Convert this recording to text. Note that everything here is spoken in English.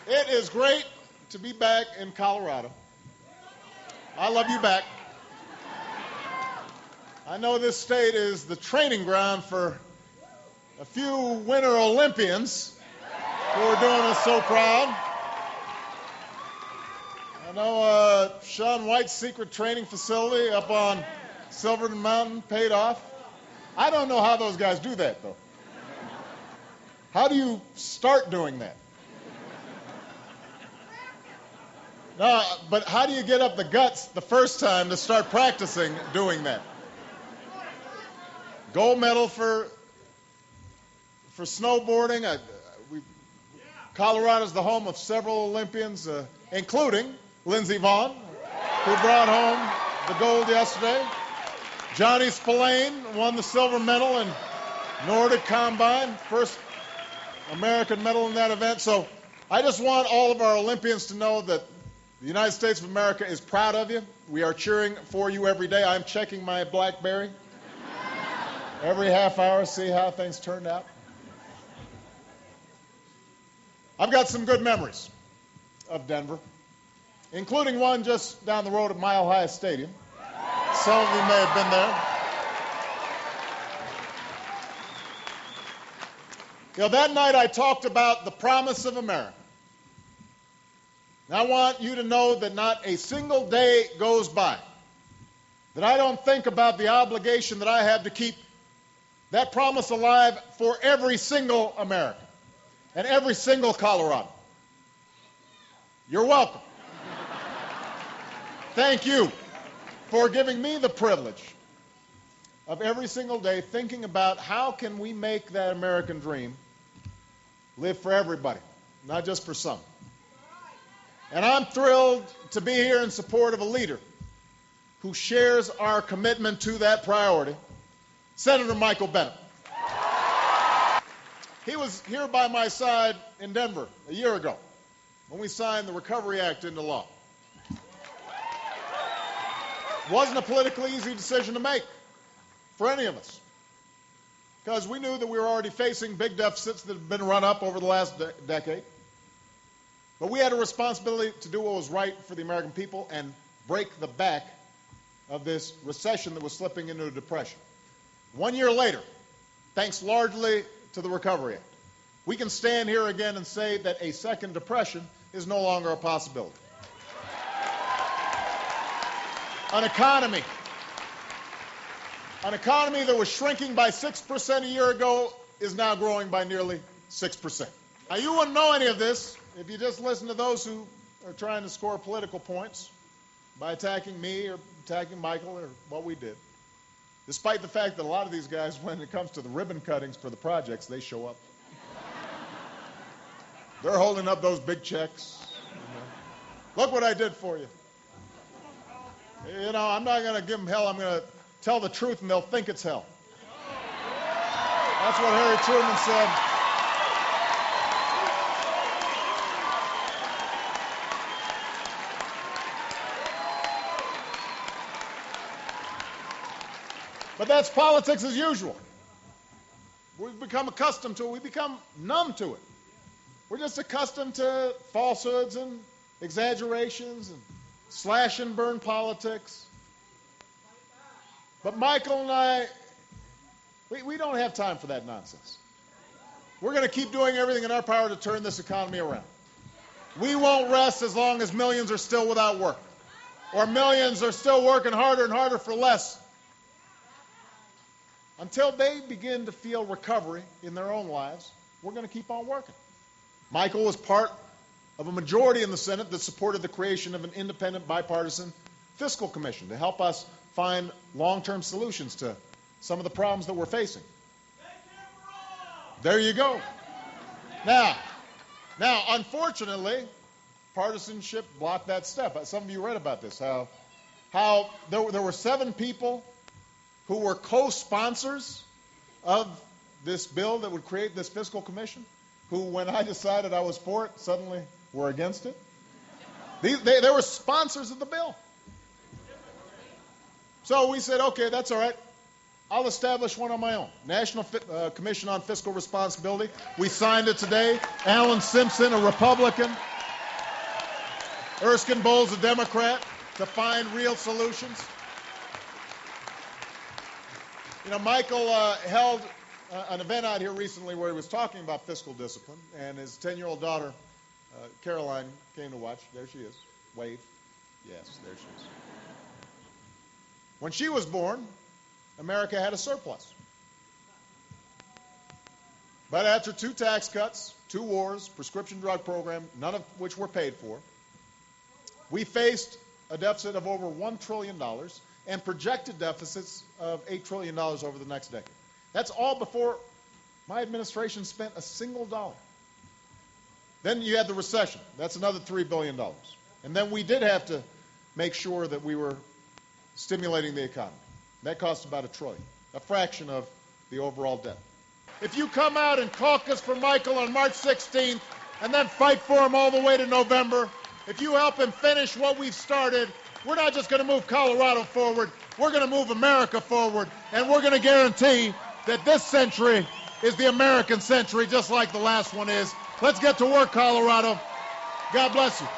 It is great to be back in Colorado. I love you back. I know this state is the training ground for a few Winter Olympians who are doing us so proud. I know Shaun White's secret training facility up on Silverton Mountain paid off. I don't know how those guys do that, though. How do you start doing that? No, but how do you get up the guts the first time to start practicing doing that? Gold medal for snowboarding. Colorado's the home of several Olympians, including Lindsey Vonn, who brought home the gold yesterday. Johnny Spillane won the silver medal in Nordic Combine, first American medal in that event. So I just want all of our Olympians to know that the United States of America is proud of you. We are cheering for you every day. I'm checking my BlackBerry every half hour, see how things turned out. I've got some good memories of Denver, including one just down the road at Mile High Stadium. Some of you may have been there. That night I talked about the promise of America. And I want you to know that not a single day goes by that I don't think about the obligation that I have to keep that promise alive for every single American and every single Colorado. You're welcome. Thank you for giving me the privilege of every single day thinking about how can we make that American dream live for everybody, not just for some. And I'm thrilled to be here in support of a leader who shares our commitment to that priority, Senator Michael Bennet. He was here by my side in Denver a year ago when we signed the Recovery Act into law. It wasn't a politically easy decision to make for any of us, because we knew that we were already facing big deficits that had been run up over the last decade. But we had a responsibility to do what was right for the American people and break the back of this recession that was slipping into a depression. 1 year later, thanks largely to the Recovery Act, we can stand here again and say that a second depression is no longer a possibility. An economy that was shrinking by 6% a year ago is now growing by nearly 6%. Now, you wouldn't know any of this if you just listen to those who are trying to score political points by attacking me or attacking Michael or what we did, despite the fact that a lot of these guys, when it comes to the ribbon cuttings for the projects, they show up. They're holding up those big checks. Look what I did for you. I'm not going to give them hell. I'm going to tell the truth, and they'll think it's hell. That's what Harry Truman said. But that's politics as usual. We've become accustomed to it. We've become numb to it. We're just accustomed to falsehoods and exaggerations and slash and burn politics. But Michael and I, we don't have time for that nonsense. We're going to keep doing everything in our power to turn this economy around. We won't rest as long as millions are still without work, or millions are still working harder and harder for less, until they begin to feel recovery in their own lives. We're going to keep on working. Michael was part of a majority in the Senate that supported the creation of an independent bipartisan fiscal commission to help us find long-term solutions to some of the problems that we're facing. There you go. Now, unfortunately, partisanship blocked that step. Some of you read about this, how there were 7 people who were co-sponsors of this bill that would create this fiscal commission, who, when I decided I was for it, suddenly were against it. They were sponsors of the bill. So we said, okay, that's all right. I'll establish one on my own. National Commission on Fiscal Responsibility. We signed it today. Alan Simpson, a Republican, Erskine Bowles, a Democrat, to find real solutions. You know, Michael held an event out here recently where he was talking about fiscal discipline, and his 10-year-old daughter, Caroline, came to watch. There she is. Wave. Yes, there she is. When she was born, America had a surplus. But after 2 tax cuts, 2 wars, prescription drug program, none of which were paid for, we faced a deficit of over $1 trillion and projected deficits of $8 trillion over the next decade. That's all before my administration spent a single dollar. Then you had the recession. That's another $3 billion. And then we did have to make sure that we were stimulating the economy. That cost about $1 trillion, a fraction of the overall debt. If you come out and caucus for Michael on March 16th and then fight for him all the way to November, if you help him finish what we've started, we're not just going to move Colorado forward, we're going to move America forward, and we're going to guarantee that this century is the American century, just like the last one is. Let's get to work, Colorado. God bless you.